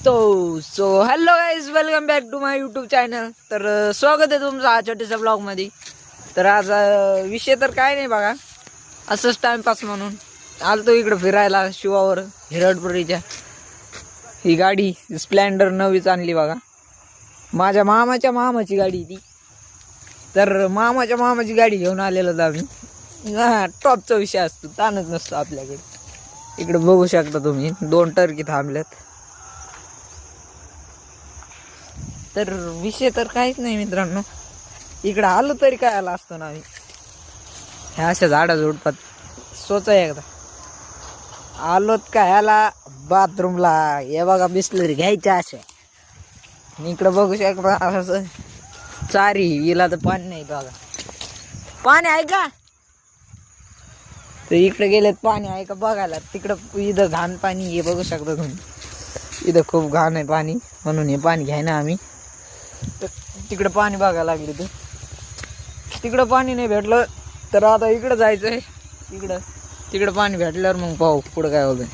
So hello guys, welcome back to my YouTube channel. तर स्वागत आहे तुमचं आज छोट्याशा ब्लॉगमध्ये. तर आज विषय तर काय नाही बघा, असंच टाइमपास म्हणून आलतो इकडं फिरायला शिवावर हिरडपुरीच्या. ही गाडी स्प्लेंडर नवीच आणली बघा, माझ्या मामाची गाडी ती. तर मामाची गाडी घेऊन आलेलो तर आम्ही. टॉपचा विषय असतो, ताणच नसतो आपल्याकडे. इकडे बघू शकता तुम्ही 2 टर्की थांबल्यात. तर विषय तर काहीच नाही मित्रांनो, इकडं आलो तरी काय आला असतो ना आम्ही. ह्या अशा झाडा झुडपात सोचा एकदा आलोत काय आला बाथरूमला. हे बघा बिस्लरी घ्यायच्या अशा. इकडं बघू शकता असं चारी हिला तर पाणी नाही बघा. पाणी आहे का? तर इकडे गेलेत पाणी आहे का बघायला. तिकडं इथं घाण पाणी हे बघू शकता तुम्ही. इथं खूप घाण आहे पाणी, म्हणून हे पाणी घ्याय ना आम्ही. तर तिकडं पाणी बघायला लागले. तर तिकडं पाणी नाही भेटलं तर आता इकडं जायचं आहे. तिकडं पाणी भेटल्यावर मग पाहू पुढं काय होतं.